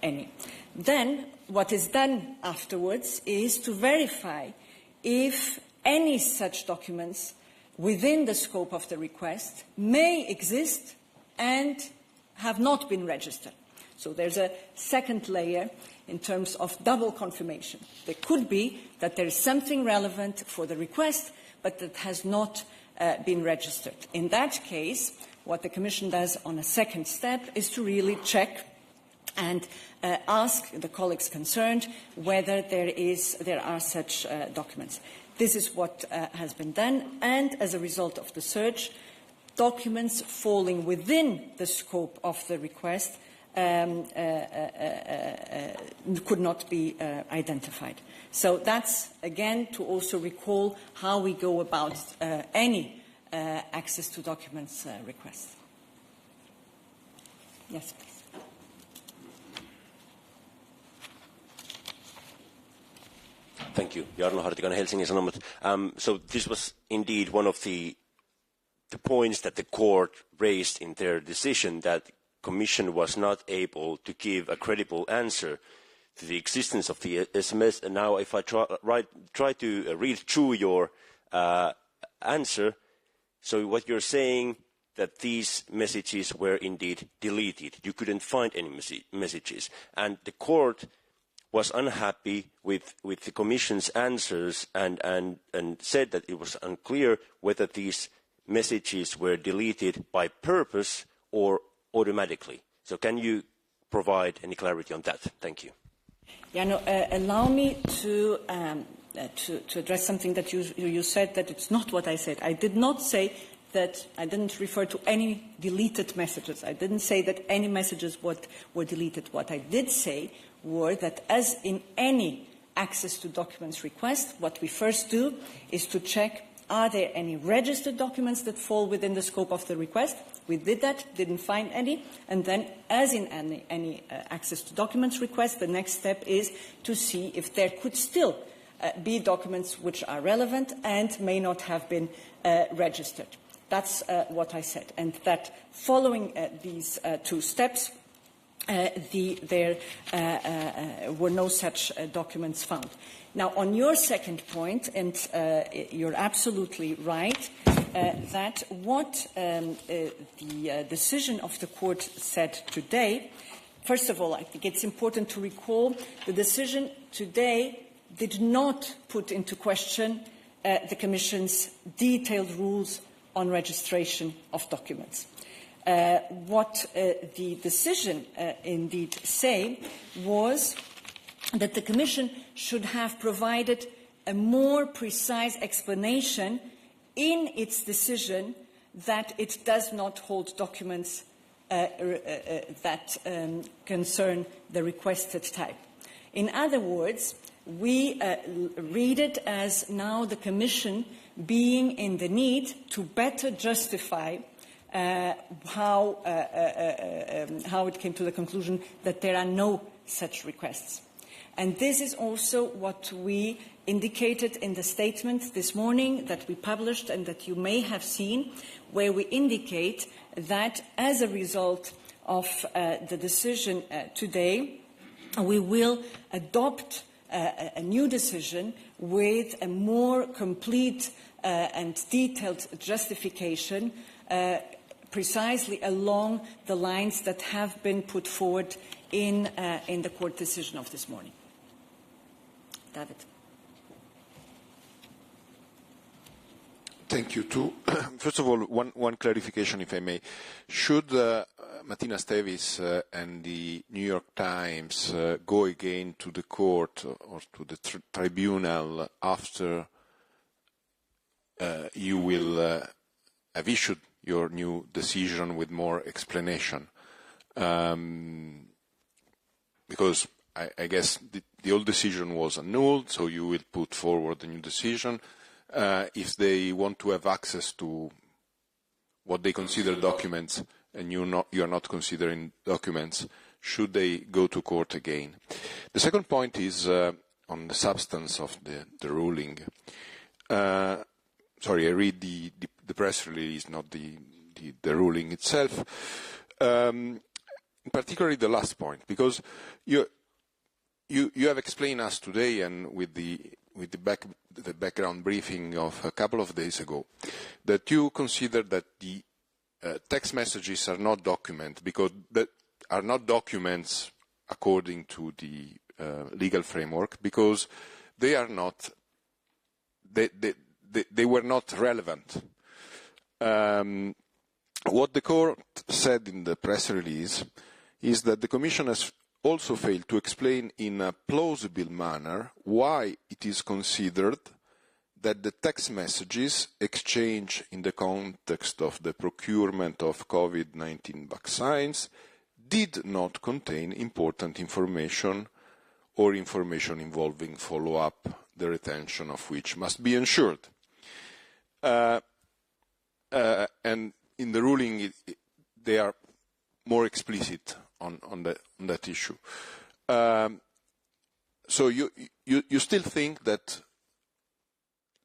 any. Then what is done afterwards is to verify if any such documents within the scope of the request may exist and have not been registered. So there's a second layer in terms of double confirmation. There could be that there is something relevant for the request, but that has not been registered. In that case, what the Commission does on a second step is to really check and ask the colleagues concerned whether there are such documents. This is what has been done, and as a result of the search, documents falling within the scope of the request could not be identified. So that's, again, to also recall how we go about any access to documents request. Yes, please. Thank you. Jarno Hartikainen, Helsingin Sanomat. So this was indeed one of the points that the court raised in their decision, that Commission was not able to give a credible answer to the existence of the SMS. And now if I try to read through your answer, so what you're saying, that these messages were indeed deleted. You couldn't find any messages. And the court was unhappy with the Commission's answers and said that it was unclear whether these messages were deleted by purpose or automatically. So can you provide any clarity on that? Thank you. Yeah, no, allow me to address something that you said, that it's not what I said. I did not say that, I didn't refer to any deleted messages. I didn't say that any messages were deleted. What I did say were that, as in any access to documents request, what we first do is to check, are there any registered documents that fall within the scope of the request? We did that, didn't find any, and then, as in any access to documents request, the next step is to see if there could still be documents which are relevant and may not have been registered. That's what I said, and that following these two steps, there were no such documents found. Now, on your second point, and you're absolutely right, that what the decision of the court said today, first of all, I think it's important to recall the decision today did not put into question the Commission's detailed rules on registration of documents. What the decision indeed say was that the Commission should have provided a more precise explanation in its decision that it does not hold documents that concern the requested type. In other words, we read it as now the Commission being in the need to better justify how it came to the conclusion that there are no such requests. And this is also what we indicated in the statement this morning that we published and that you may have seen, where we indicate that as a result of the decision today, we will adopt a new decision with a more complete and detailed justification precisely along the lines that have been put forward in the court decision of this morning. David. Thank you too. First of all, one clarification, if I may. Should Martina Stevis and the New York Times go again to the court or to the tribunal after you will have issued your new decision with more explanation? Because I guess the old decision was annulled, so you will put forward a new decision. If they want to have access to what they consider documents and you are not considering documents, should they go to court again? The second point is on the substance of the ruling. Sorry, I read the press release, not the ruling itself. Particularly the last point, because you have explained us today and with the background briefing of a couple of days ago, that you consider that the text messages are not documents because that are not documents according to the legal framework because they are not they were not relevant. What the court said in the press release is that the Commission has also failed to explain in a plausible manner why it is considered that the text messages exchanged in the context of the procurement of COVID-19 vaccines did not contain important information or information involving follow-up, the retention of which must be ensured. And in the ruling, they are more explicit on that issue. So you still think that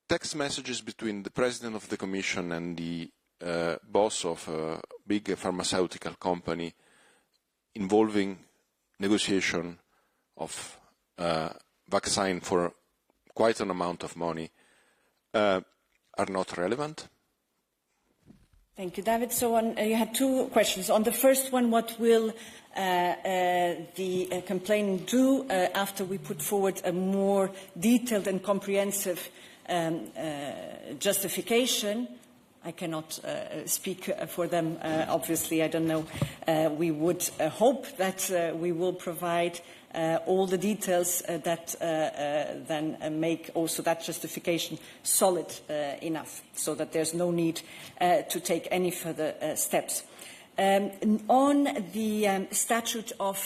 text messages between the president of the Commission and the boss of a big pharmaceutical company involving negotiation of vaccine for quite an amount of money are not relevant? Thank you, David. So you had two questions. On the first one, what will the complainant do after we put forward a more detailed and comprehensive justification? I cannot speak for them, obviously. I don't know. We would hope that we will provide all the details that then make also that justification solid enough, so that there's no need to take any further steps. On the statute of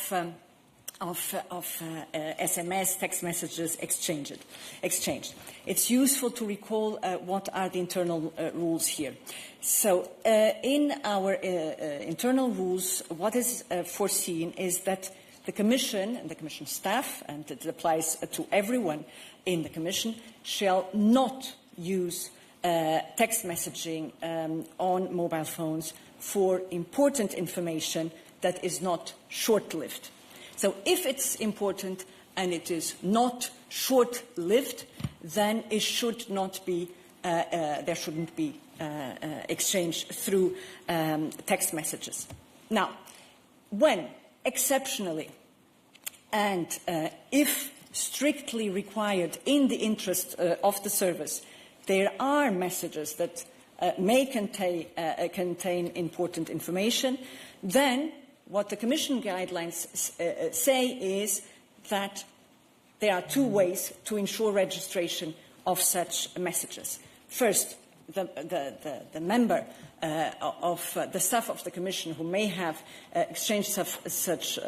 SMS, text messages exchanged. It's useful to recall what are the internal rules here. So in our internal rules, what is foreseen is that the Commission and the Commission staff, and it applies to everyone in the Commission, shall not use text messaging on mobile phones for important information that is not short-lived. So if it's important and it is not short-lived, then it should not be, there shouldn't be exchange through text messages. Now, when exceptionally and if strictly required in the interest of the service, there are messages that may contain important information, then what the Commission guidelines say is that there are two ways to ensure registration of such messages. First, the member of the staff of the Commission who may have exchanged such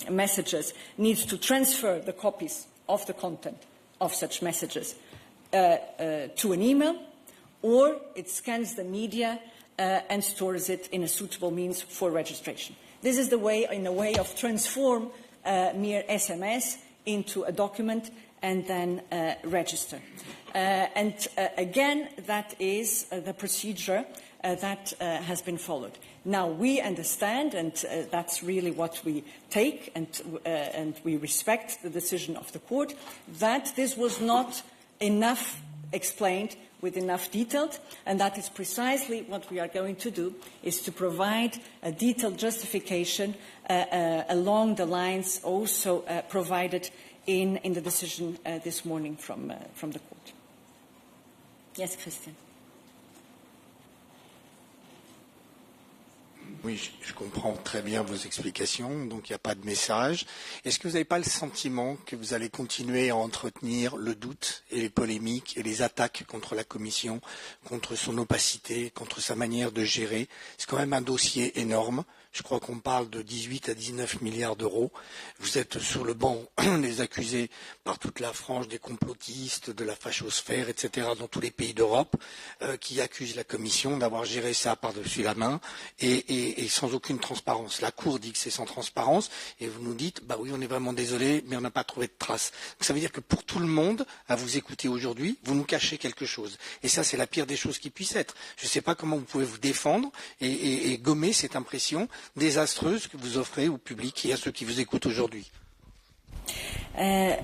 messages needs to transfer the copies of the content of such messages to an email, or it scans the media and stores it in a suitable means for registration. This is the way, in a way, of transform mere SMS into a document and then register. And again, that is the procedure that has been followed. Now, we understand, and that's really what we take, and we respect the decision of the court, that this was not enough explained with enough detail, and that is precisely what we are going to do, is to provide a detailed justification along the lines also provided in the decision this morning from the court. Yes, Christian. Oui, je comprends très bien vos explications, donc il n'y a pas de message. Est-ce que vous n'avez pas le sentiment que vous allez continuer à entretenir le doute et les polémiques et les attaques contre la Commission, contre son opacité, contre sa manière de gérer? C'est quand même un dossier énorme. Je crois qu'on parle de 18 à 19 milliards d'euros. Vous êtes sur le banc des accusés par toute la frange des complotistes, de la fachosphère, etc., dans tous les pays d'Europe, qui accusent la Commission d'avoir géré ça par-dessus la main et sans aucune transparence. La Cour dit que c'est sans transparence et vous nous dites, bah oui, on est vraiment désolé, mais on n'a pas trouvé de traces. Donc ça veut dire que pour tout le monde, à vous écouter aujourd'hui, vous nous cachez quelque chose. Et ça, c'est la pire des choses qui puissent être. Je ne sais pas comment vous pouvez vous défendre et gommer cette impression désastreuse que vous offrez au public et à ceux qui vous écoutent aujourd'hui.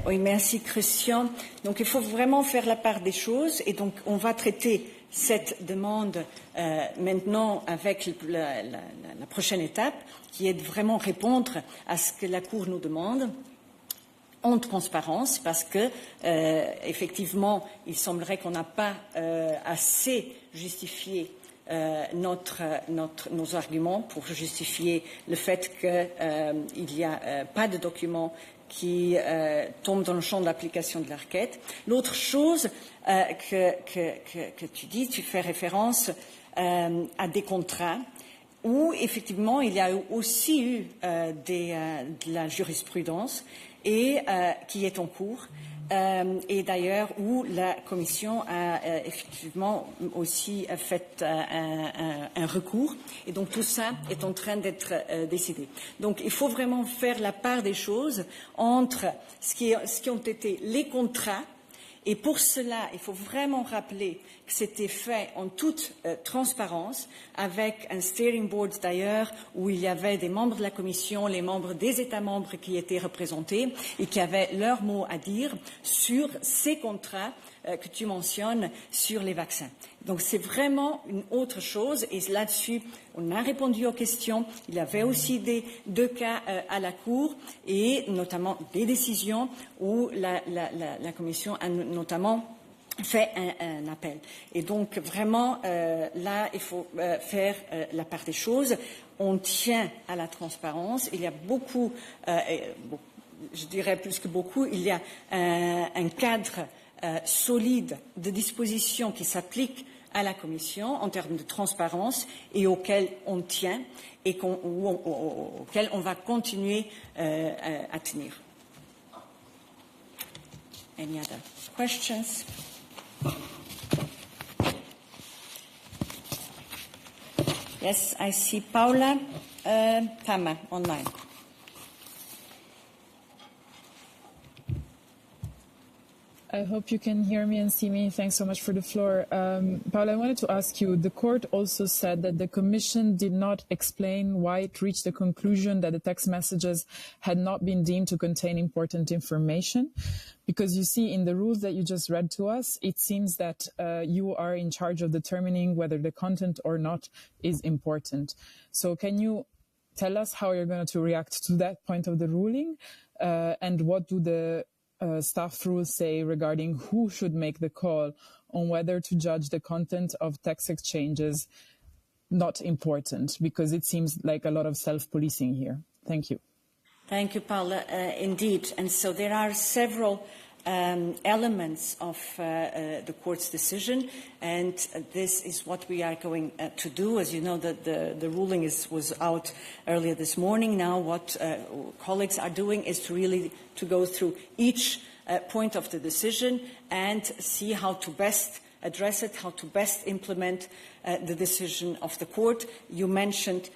Oui, merci Christian. Donc il faut vraiment faire la part des choses et donc on va traiter cette demande maintenant avec la prochaine étape qui est de vraiment répondre à ce que la Cour nous demande en transparence parce que effectivement il semblerait qu'on n'a pas assez justifié nos arguments pour justifier le fait qu'il n'y a pas de documents qui tombent dans le champ de l'application de la requête. L'autre chose que tu dis, tu fais référence à des contrats où effectivement il y a aussi eu de la jurisprudence et qui est en cours. Et d'ailleurs où la Commission a effectivement aussi fait un recours. Et donc tout ça est en train d'être décidé. Donc il faut vraiment faire la part des choses entre ce qui ont été les contrats. Et pour cela, il faut vraiment rappeler que c'était fait en toute transparence, avec un steering board d'ailleurs, où il y avait des membres de la Commission, les membres des États membres qui étaient représentés et qui avaient leur mot à dire sur ces contrats que tu mentionnes sur les vaccins. Donc c'est vraiment une autre chose et là-dessus, on a répondu aux questions. Il y avait aussi deux cas à la Cour et notamment des décisions où la Commission a notamment fait un appel. Et donc vraiment, là, il faut faire la part des choses. On tient à la transparence. Il y a beaucoup, je dirais plus que beaucoup, il y a un cadre solide de dispositions qui s'appliquent à la Commission en termes de transparence et auquel on tient et auquel on va continuer à tenir. Any other questions? Yes, I see Paula Tama online. I hope you can hear me and see me. Thanks so much for the floor. Paula, I wanted to ask you, the court also said that the Commission did not explain why it reached the conclusion that the text messages had not been deemed to contain important information. Because you see, in the rules that you just read to us, it seems that you are in charge of determining whether the content or not is important. So can you tell us how you're going to react to that point of the ruling? And what do the staff rules say regarding who should make the call on whether to judge the content of text exchanges not important, because it seems like a lot of self-policing here. Thank you. Thank you, Paula. Indeed. And so there are several elements of the court's decision, and this is what we are going to do. As you know, the ruling was out earlier this morning. Now what colleagues are doing is to go through each point of the decision and see how to best address it, how to best implement the decision of the court. You mentioned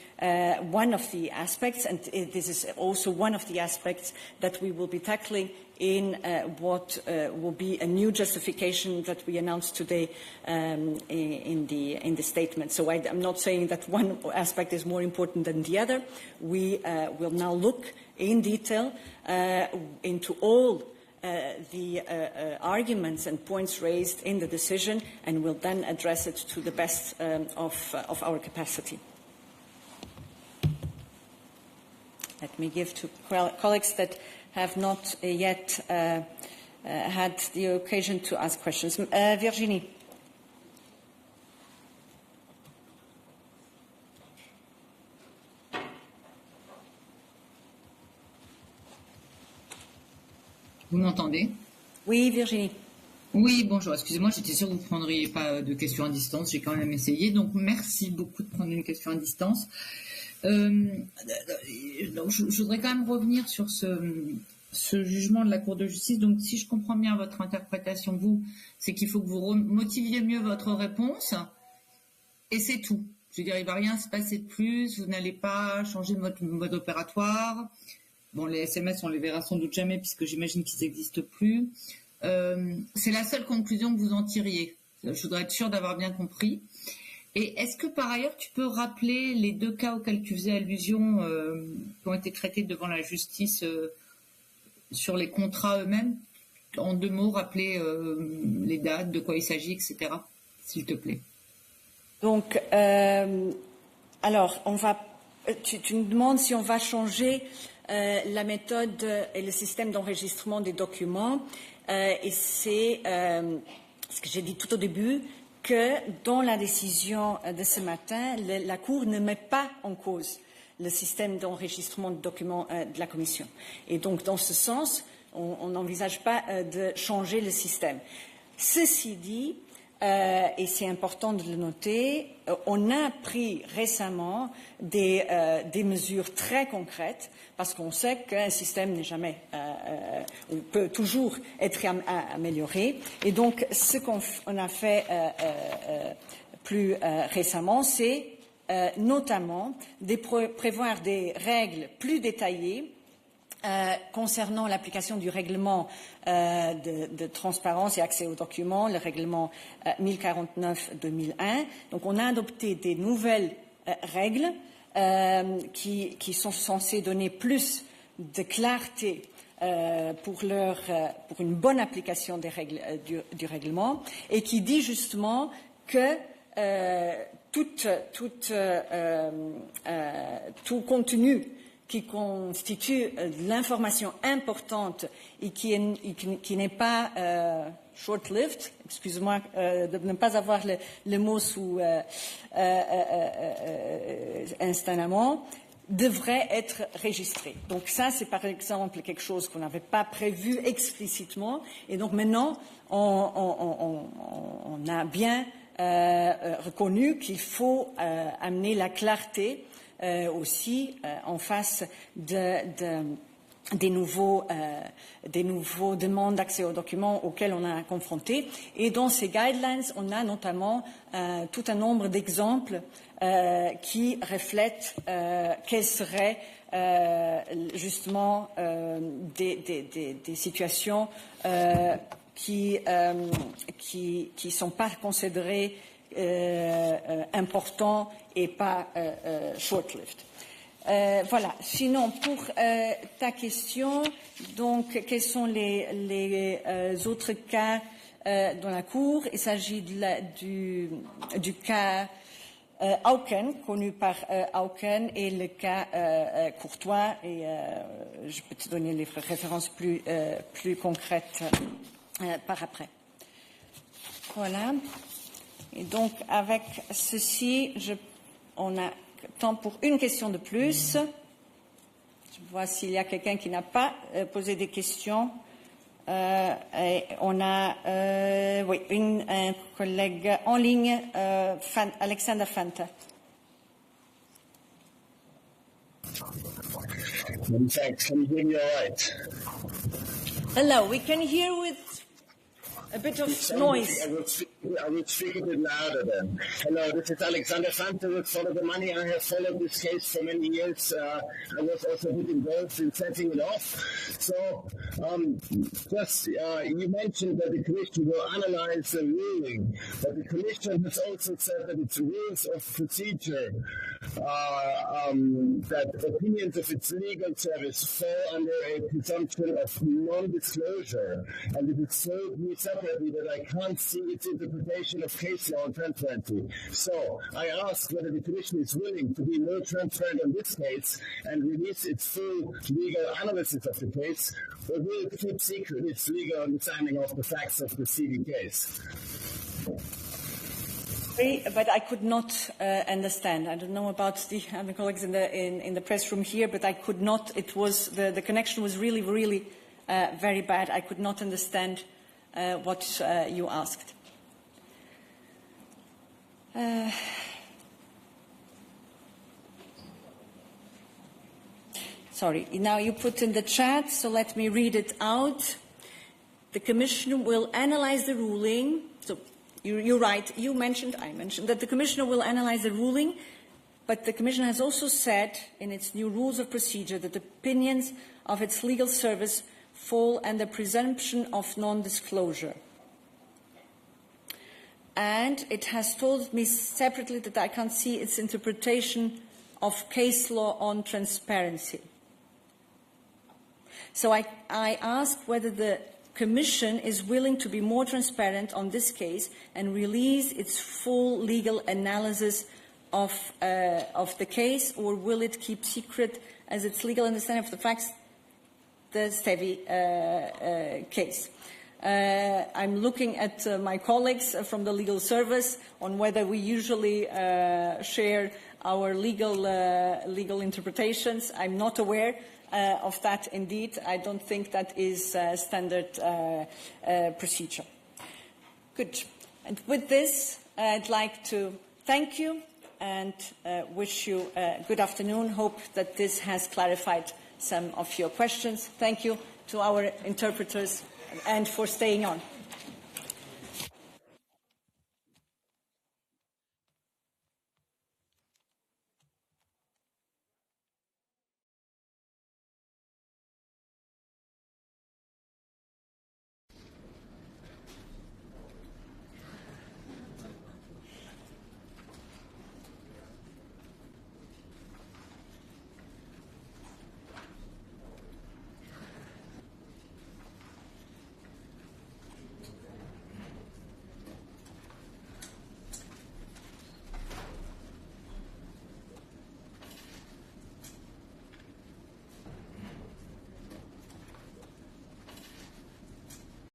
one of the aspects, and this is also one of the aspects that we will be tackling in what will be a new justification that we announced today in the statement. So I'm not saying that one aspect is more important than the other. We will now look in detail into all the arguments and points raised in the decision, and will then address it to the best of our capacity. Let me give to colleagues that have not yet had the occasion to ask questions. Virginie. Vous m'entendez? Oui, Virginie. Oui, bonjour. Excusez-moi, j'étais sûre que vous ne prendriez pas de questions à distance. J'ai quand même essayé. Donc, merci beaucoup de prendre une question à distance. Donc, je voudrais quand même revenir sur ce jugement de la Cour de justice. Donc, si je comprends bien votre interprétation, vous, c'est qu'il faut que vous motiviez mieux votre réponse. Et c'est tout. Je veux dire, il ne va rien se passer de plus. Vous n'allez pas changer votre mode opératoire. Bon, les SMS, on les verra sans doute jamais puisque j'imagine qu'ils n'existent plus. C'est la seule conclusion que vous en tiriez. Je voudrais être sûre d'avoir bien compris. Et est-ce que par ailleurs, tu peux rappeler les deux cas auxquels tu faisais allusion qui ont été traités devant la justice sur les contrats eux-mêmes? En deux mots, rappeler les dates, de quoi il s'agit, etc. S'il te plaît. Donc, alors, tu me demandes si on va changer la méthode et le système d'enregistrement des documents. Et c'est ce que j'ai dit tout au début, que dans la décision de ce matin, la Cour ne met pas en cause le système d'enregistrement de documents de la Commission. Et donc, dans ce sens, on n'envisage pas de changer le système. Ceci dit, et c'est important de le noter, on a pris récemment des mesures très concrètes parce qu'on sait qu'un système n'est jamais, peut toujours être amélioré. Et donc, ce qu'on a fait plus récemment, c'est notamment de prévoir des règles plus détaillées concernant l'application du règlement de transparence et accès aux documents, le règlement 1049-2001. Donc, on a adopté des nouvelles règles qui sont censées donner plus de clarté pour une bonne application des règles du règlement, et qui dit justement que tout contenu qui constitue de l'information importante et qui n'est pas short-lived, excusez-moi de ne pas avoir le mot sous instantanément, devrait être registré. Donc ça, c'est par exemple quelque chose qu'on n'avait pas prévu explicitement, et donc maintenant, on a bien reconnu qu'il faut amener la clarté aussi en face des nouveaux demandes d'accès aux documents auxquels on a confronté. Et dans ces guidelines, on a notamment tout un nombre d'exemples qui reflètent quelles seraient justement des situations qui sont pas considérées importants et pas short-lived. Voilà. Sinon, pour ta question, donc, quels sont les autres cas dans la Cour? Il s'agit du cas Auken, connu par Auken, et le cas Courtois, et je peux te donner les références plus concrètes par après. Voilà. Et donc, avec ceci, on a temps pour une question de plus. Je vois s'il y a quelqu'un qui n'a pas posé des questions. Et on a un collègue en ligne, Alexander Fanta. Thanks. Can you hear me all right? Hello, we can hear with a bit of noise. I will speak a bit louder then. Hello, this is Alexander Fante with Follow the Money. I have followed this case for many years. I was also a bit involved in setting it off. So, you mentioned that the Commission will analyze the ruling, but the Commission has also said that its rules of procedure that opinions of its legal service fall under a presumption of non-disclosure, and it is told me separately that I can't see its interpretation of case law and transparency. So I ask whether the Commission is willing to be more transparent on this case and release its full legal analysis of the case, or will it keep secret its legal understanding of the facts of the CD case? But I could not understand. I don't know about the colleagues in the press room here, but I could not. It was the connection was really, really very bad. I could not understand what you asked. Sorry. Now you put in the chat, so let me read it out. The Commission will analyze the ruling. So you're right. I mentioned that the Commissioner will analyze the ruling, but the Commission has also said in its new rules of procedure that the opinions of its legal service fall under presumption of non-disclosure. And it has told me separately that I can't see its interpretation of case law on transparency. So I ask whether the Commission is willing to be more transparent on this case and release its full legal analysis of the case, or will it keep secret as its legal understanding of the facts, the Stevie case? I'm looking at my colleagues from the legal service on whether we usually share our legal interpretations. I'm not aware of that, indeed. I don't think that is standard procedure. Good. And with this, I'd like to thank you and wish you a good afternoon. Hope that this has clarified some of your questions. Thank you to our interpreters and for staying on.